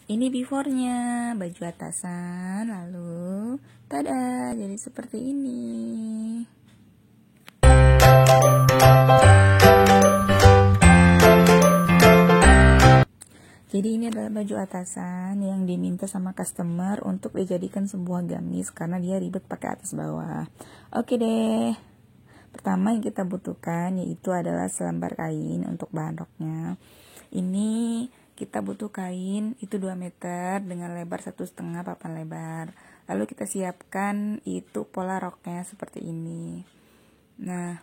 Ini before-nya, baju atasan, lalu tada, jadi seperti ini. Jadi ini adalah baju atasan yang diminta sama customer untuk dijadikan sebuah gamis karena dia ribet pakai atas bawah. Oke deh. Pertama yang kita butuhkan yaitu adalah selembar kain untuk bahan roknya. Ini kita butuh kain itu 2 meter dengan lebar 1,5 papan lebar. Lalu kita siapkan itu pola roknya seperti ini. Nah,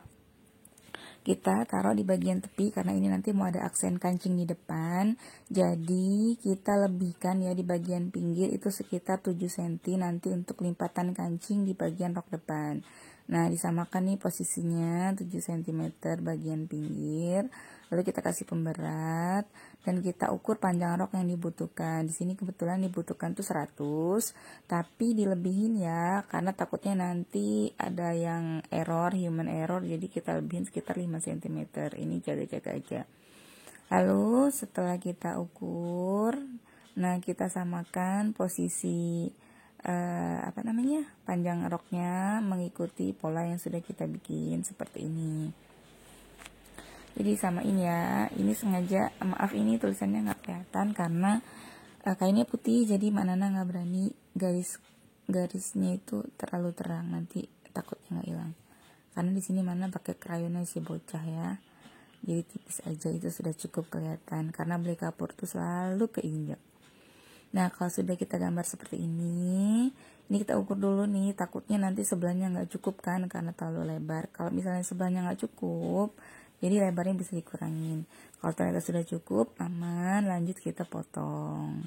kita taruh di bagian tepi karena ini nanti mau ada aksen kancing di depan. Jadi kita lebihkan ya di bagian pinggir itu sekitar 7 cm nanti untuk lipatan kancing di bagian rok depan. Nah, disamakan nih posisinya 7 cm bagian pinggir. Lalu kita kasih pemberat dan kita ukur panjang rok yang dibutuhkan. Di sini kebetulan dibutuhkan tuh 100, tapi dilebihin ya karena takutnya nanti ada yang human error, jadi kita lebihin sekitar 5 cm. Ini jaga-jaga aja. Lalu setelah kita ukur, nah kita samakan posisi panjang roknya mengikuti pola yang sudah kita bikin seperti ini. Jadi samain ya. Ini sengaja, maaf ini tulisannya nggak kelihatan karena kainnya putih, jadi Mbak Nana nggak berani garisnya itu terlalu terang, nanti takutnya nggak hilang. Karena di sini mana pakai krayonnya si bocah ya. Jadi tipis aja itu sudah cukup kelihatan karena beli kapur tuh selalu keinjak. Nah, kalau sudah kita gambar seperti ini kita ukur dulu nih, takutnya nanti sebelahnya nggak cukup kan karena terlalu lebar. Kalau misalnya sebelahnya nggak cukup, jadi lebarnya bisa dikurangin. Kalau ternyata sudah cukup, aman, lanjut kita potong.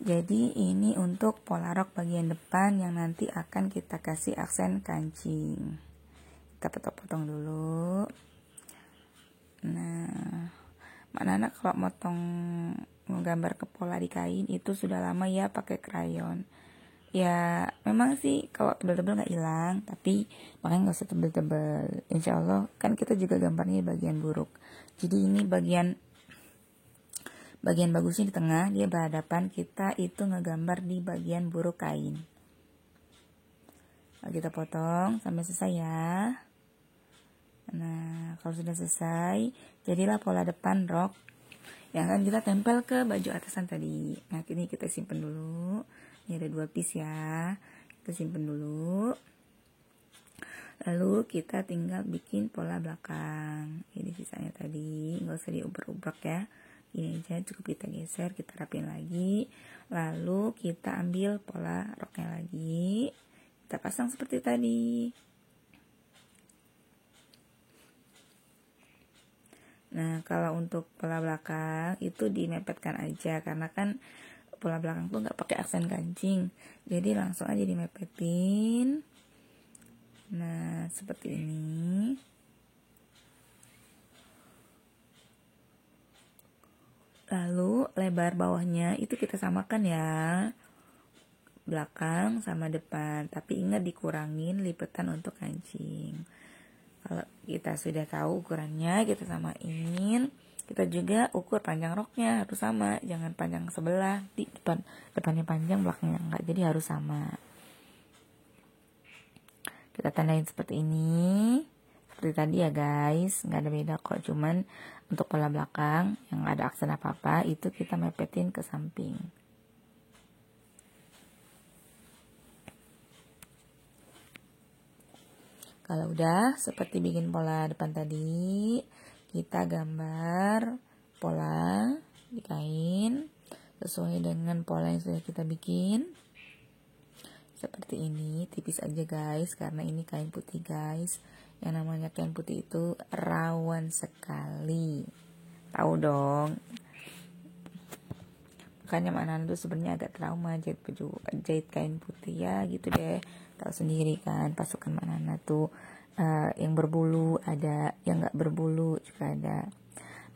Jadi ini untuk pola rok bagian depan yang nanti akan kita kasih aksen kancing. Kita potong-potong dulu. Nah, Mbak Nana kalau motong menggambar ke pola di kain itu sudah lama ya pakai krayon. Ya memang sih kalau tebel-tebel nggak hilang, tapi makanya nggak usah tebel-tebel. Insya Allah kan kita juga gambarnya bagian buruk. Jadi ini bagian bagusnya di tengah, dia berhadapan, kita itu ngegambar di bagian buruk kain. Nah, kita potong sampai selesai ya. Nah, kalau sudah selesai, jadilah pola depan rok yang akan kita tempel ke baju atasan tadi. Nah, ini kita simpen dulu. Ini ada 2 piece ya. Kita simpen dulu. Lalu kita tinggal bikin pola belakang. Ini sisanya tadi, nggak usah diubrak-ubrak ya. Ini aja cukup kita geser, kita rapin lagi. Lalu kita ambil pola roknya lagi. Kita pasang seperti tadi. Nah, kalau untuk pola belakang itu dimepetkan aja karena kan pola belakang tuh nggak pakai aksen kancing, jadi langsung aja dimepetin. Nah, seperti ini. Lalu lebar bawahnya itu kita samakan ya, belakang sama depan, tapi ingat dikurangin lipetan untuk kancing. Kalau kita sudah tahu ukurannya, kita samain. Kita juga ukur panjang roknya harus sama, jangan panjang sebelah, di depannya panjang, belakangnya enggak, jadi harus sama. Kita tandain seperti ini, seperti tadi ya guys, nggak ada beda kok, cuman untuk pola belakang yang ada aksen apa-apa itu kita mepetin ke samping. Kalau udah seperti bikin pola depan tadi, kita gambar pola di kain sesuai dengan pola yang sudah kita bikin. Seperti ini, tipis aja guys, karena ini kain putih guys. Yang namanya kain putih itu rawan sekali. Tahu dong. Makanya mana tuh sebenarnya agak trauma jahit kain putih ya gitu deh. Tahu sendiri kan pasukan Manana tuh yang berbulu ada, yang nggak berbulu juga ada.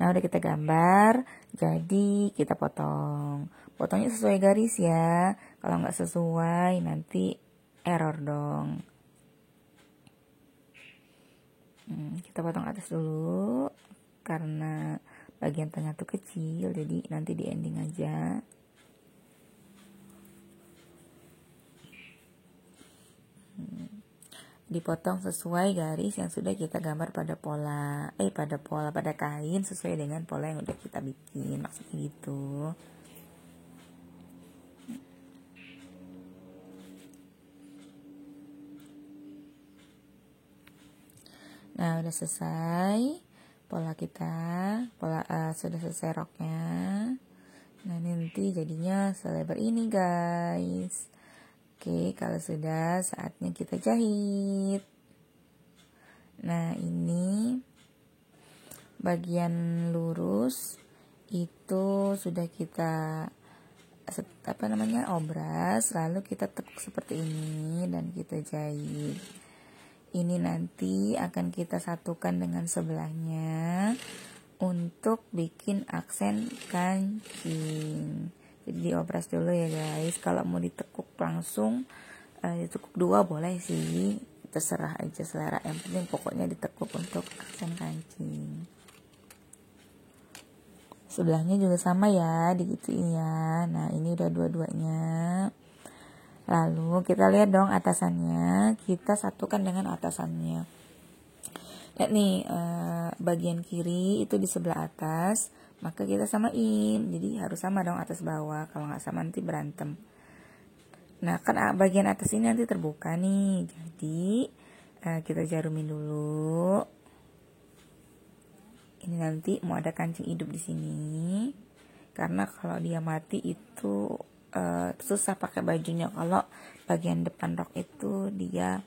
Nah udah kita gambar, jadi kita potongnya sesuai garis ya. Kalau nggak sesuai nanti error dong. Kita potong atas dulu karena bagian tengah tuh kecil, jadi nanti di ending aja. Dipotong sesuai garis yang sudah kita gambar pada pada kain, sesuai dengan pola yang udah kita bikin, maksudnya gitu. Nah, udah selesai pola kita, sudah selesai roknya. Nah, nanti jadinya selebar ini guys. Oke, kalau sudah, saatnya kita jahit. Nah, ini bagian lurus itu sudah kita obras, lalu kita tekuk seperti ini dan kita jahit. Ini nanti akan kita satukan dengan sebelahnya untuk bikin aksen kancing. Jadi diobras dulu ya guys. Kalau mau ditekuk langsung, ditekuk 2 boleh sih, terserah aja selera. Yang penting pokoknya ditekuk untuk aksen kancing. Sebelahnya juga sama ya, digituin ya. Nah, ini udah dua-duanya. Lalu kita lihat dong atasannya, kita satukan dengan atasannya. Lihat nih, bagian kiri itu di sebelah atas, maka kita samain. Jadi harus sama dong atas bawah, kalau nggak sama nanti berantem. Nah, kan bagian atas ini nanti terbuka nih, jadi kita jarumin dulu. Ini nanti mau ada kancing hidup di sini, karena kalau dia mati itu susah pakai bajunya. Kalau bagian depan rok itu dia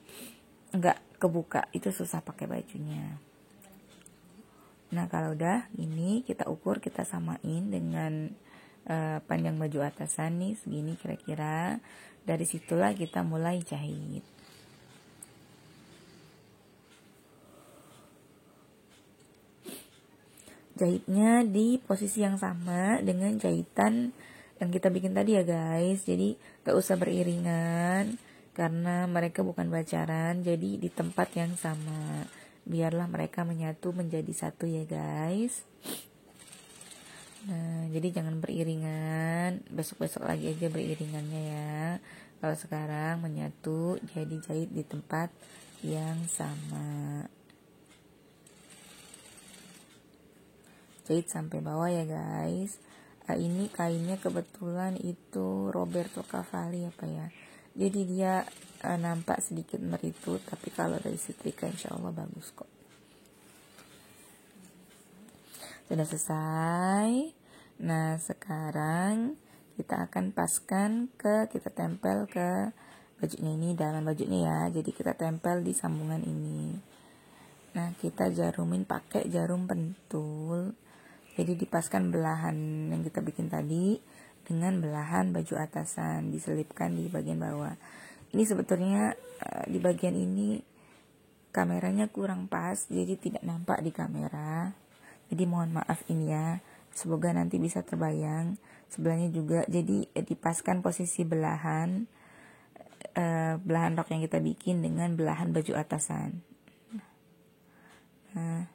nggak kebuka, itu susah pakai bajunya. Nah, kalau udah ini kita ukur, kita samain dengan panjang baju atasan nih segini kira-kira. Dari situlah kita mulai jahit. Jahitnya di posisi yang sama dengan jahitan yang kita bikin tadi ya guys. Jadi gak usah beriringan karena mereka bukan pacaran, jadi di tempat yang sama. Biarlah mereka menyatu menjadi satu ya guys. Nah, jadi jangan beriringan, besok-besok lagi aja beriringannya ya. Kalau sekarang menyatu, jadi jahit di tempat yang sama. Jahit sampai bawah ya guys. Ini kainnya kebetulan itu Roberto Cavalli apa ya. Jadi dia nampak sedikit meritut, tapi kalau dari setrika insya Allah bagus kok. Sudah selesai. Nah, sekarang kita akan paskan kita tempel ke bajunya ini, dalam bajunya ya. Jadi kita tempel di sambungan ini. Nah, kita jarumin pakai jarum pentul. Jadi dipaskan belahan yang kita bikin tadi dengan belahan baju atasan, diselipkan di bagian bawah. Ini sebetulnya di bagian ini kameranya kurang pas, jadi tidak nampak di kamera. Jadi mohon maaf ini ya. Semoga nanti bisa terbayang. Sebelahnya juga jadi dipaskan posisi belahan rok yang kita bikin dengan belahan baju atasan. Nah,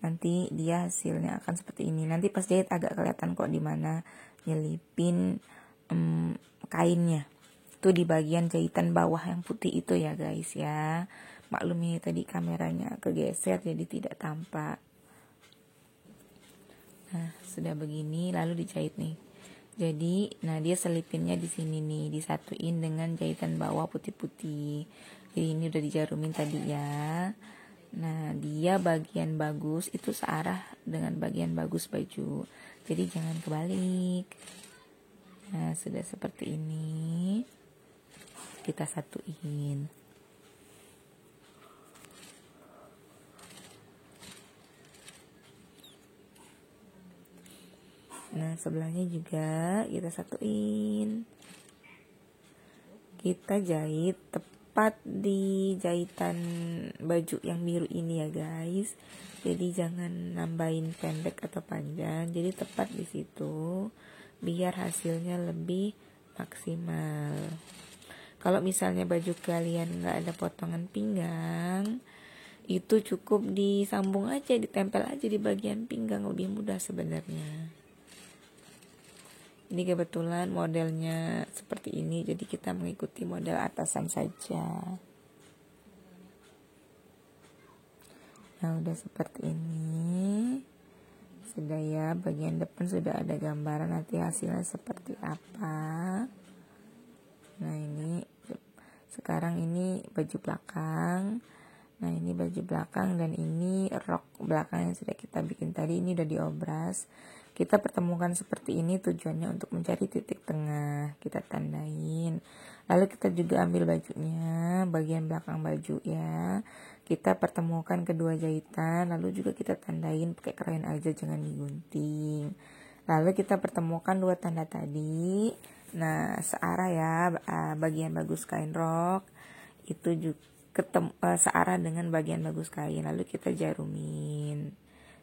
nanti dia hasilnya akan seperti ini. Nanti pas jahit agak kelihatan kok di mana nyelipin kainnya. Itu di bagian jahitan bawah yang putih itu ya guys ya. Maklum ini tadi kameranya kegeser jadi tidak tampak. Nah, sudah begini lalu dijahit nih. Jadi, nah dia selipinnya di sini nih, disatuin dengan jahitan bawah putih-putih. Jadi ini udah dijarumin tadi ya. Nah, dia bagian bagus itu searah dengan bagian bagus baju. Jadi jangan kebalik. Nah, sudah seperti ini. Kita satuin. Nah, sebelahnya juga kita satuin. Kita jahit tepat di jahitan baju yang biru ini ya guys. Jadi jangan nambahin pendek atau panjang. Jadi tepat di situ biar hasilnya lebih maksimal. Kalau misalnya baju kalian nggak ada potongan pinggang, itu cukup disambung aja, ditempel aja di bagian pinggang, lebih mudah sebenarnya. Ini kebetulan modelnya seperti ini, jadi kita mengikuti model atasan saja. Nah, udah seperti ini. Sudah ya, bagian depan sudah ada gambaran nanti hasilnya seperti apa. Nah, ini sekarang ini baju belakang. Nah, ini baju belakang dan ini rok belakang yang sudah kita bikin tadi, ini udah diobras. Kita pertemukan seperti ini tujuannya untuk mencari titik tengah, kita tandain. Lalu kita juga ambil bajunya, bagian belakang baju ya. Kita pertemukan kedua jahitan, lalu juga kita tandain pakai krayon aja, jangan digunting. Lalu kita pertemukan dua tanda tadi. Nah, searah ya, bagian bagus kain rok itu juga searah dengan bagian bagus kain. Lalu kita jarumin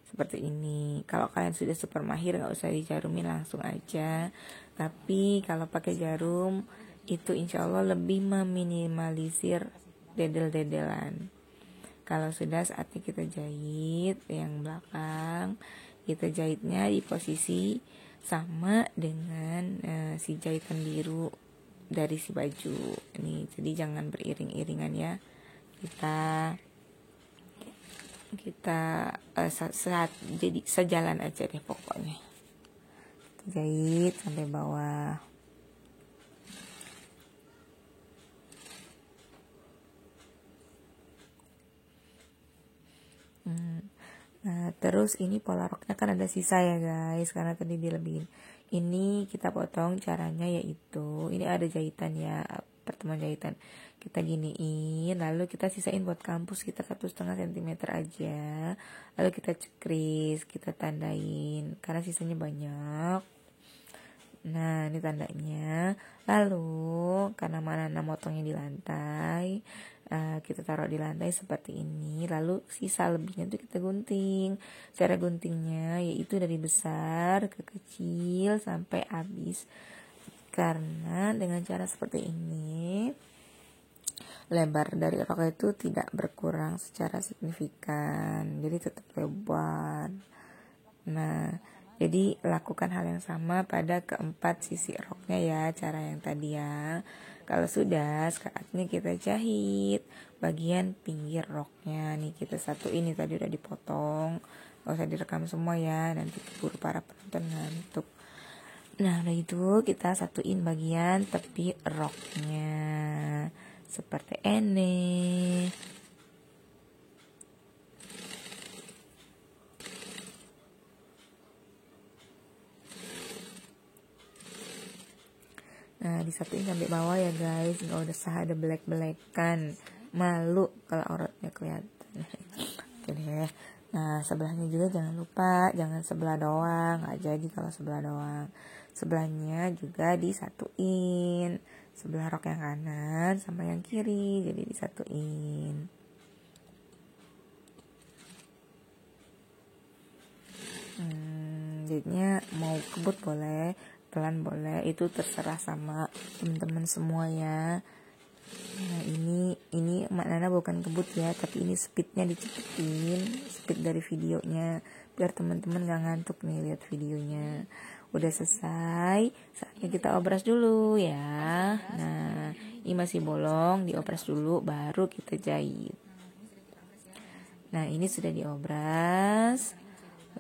seperti ini. Kalau kalian sudah super mahir nggak usah dijarumin, langsung aja. Tapi kalau pakai jarum itu insya Allah lebih meminimalisir dedel-dedelan. Kalau sudah, saatnya kita jahit yang belakang. Kita jahitnya di posisi sama dengan si jahitan biru dari si baju ini. Jadi jangan beriring-iringan ya. Kita saat jadi sejalan aja deh pokoknya. Jahit sampai bawah. Nah, terus ini pola roknya kan ada sisa ya guys, karena tadi dilebihin. Ini kita potong, caranya yaitu ini ada jahitan ya, pertemuan jahitan. Kita giniin, lalu kita sisain buat kampus kita 1,5 cm aja. Lalu kita cekris, kita tandain karena sisanya banyak. Nah, ini tandanya. Lalu karena mana motongnya di lantai, kita taruh di lantai seperti ini. Lalu sisa lebihnya itu kita gunting. Cara guntingnya yaitu dari besar ke kecil sampai habis. Karena dengan cara seperti ini, lebar dari rok itu tidak berkurang secara signifikan, jadi tetap lebar. Nah, jadi lakukan hal yang sama pada keempat sisi roknya ya, cara yang tadi ya. Kalau sudah, saatnya kita jahit bagian pinggir roknya. Nih kita satu ini tadi udah dipotong, gak usah direkam semua ya, nanti keburu para penonton ngantuk. Nah, udah itu kita satuin bagian tepi roknya seperti ini. Nah, disatuin sampai bawah ya guys, nggak usah ada belek-belekan, malu kalau auratnya kelihatan. Oke deh. Nah, sebelahnya juga jangan lupa, jangan sebelah doang, nggak jadi kalau sebelah doang. Sebelahnya juga disatuin, sebelah rok yang kanan sama yang kiri, jadi disatuin. Jadinya mau kebut boleh, pelan boleh, itu terserah sama teman-teman semua ya. Nah, ini maknanya bukan kebut ya, tapi ini speednya dicepetin, speed dari videonya, biar teman-teman gak ngantuk nih lihat videonya. Udah selesai, saatnya kita obras dulu ya. Nah, ini masih bolong, diobras dulu baru kita jahit. Nah, ini sudah diobras.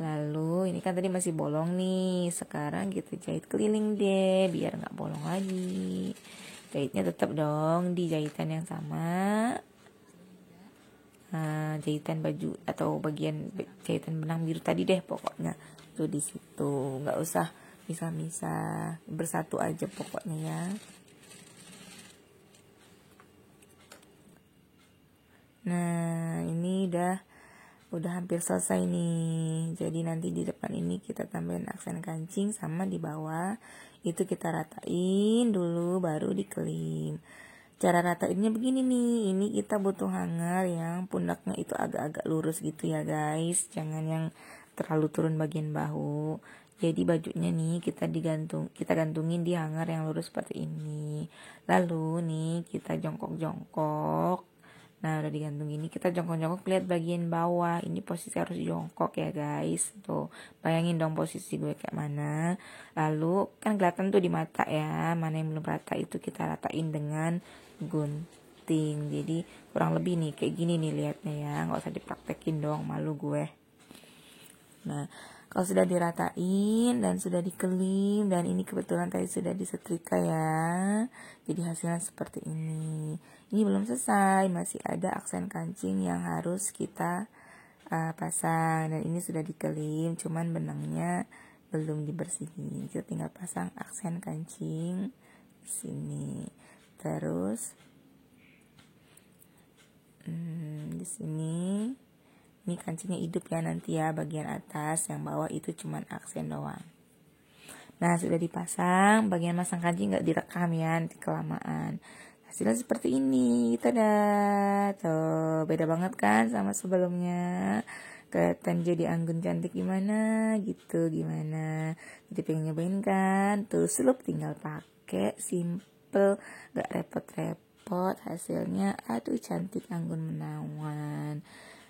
Lalu ini kan tadi masih bolong nih, sekarang kita jahit keliling deh biar gak bolong lagi. Jahitnya tetap dong di jahitan yang sama. Nah, jahitan baju atau bagian jahitan benang biru tadi deh pokoknya tuh di situ, nggak usah misah-misah, bersatu aja pokoknya ya. Nah, ini udah hampir selesai nih. Jadi nanti di depan ini kita tambahin aksen kancing, sama di bawah itu kita ratain dulu baru dikelim. Cara ratainnya begini nih, ini kita butuh hanger yang pundaknya itu agak-agak lurus gitu ya guys, jangan yang terlalu turun bagian bahu. Jadi bajunya nih kita gantungin di hanger yang lurus seperti ini. Lalu nih kita jongkok-jongkok Nah udah digantung ini, kita jongkok-jongkok lihat bagian bawah. Ini posisi harus jongkok ya guys. Tuh bayangin dong posisi gue kayak mana. Lalu kan kelihatan tuh di mata ya, mana yang belum rata itu kita ratain dengan gunting. Jadi kurang lebih nih kayak gini nih liatnya ya, nggak usah dipraktekin dong, malu gue. Nah kalau sudah diratain dan sudah dikelim, dan ini kebetulan tadi sudah disetrika ya, jadi hasilnya seperti ini. Ini belum selesai, masih ada aksen kancing yang harus kita pasang. Dan ini sudah dikelim, cuman benangnya belum dibersihin. Kita tinggal pasang aksen kancing di sini. Terus di sini. Ini kancingnya hidup ya nanti ya, bagian atas, yang bawah itu cuman aksen doang. Nah sudah dipasang, bagian masang kancing nggak direkam ya, nanti kelamaan. Hasilnya seperti ini, tada, tuh beda banget kan sama sebelumnya. Kelihatan jadi anggun cantik gimana gitu, gimana. Jadi pengen nyobain kan, tuh slup tinggal pakai, simple, nggak repot-repot. Hasilnya aduh cantik, anggun menawan.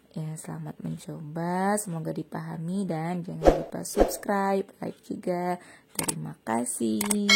Ya, selamat mencoba, semoga dipahami dan jangan lupa subscribe, like juga. Terima kasih.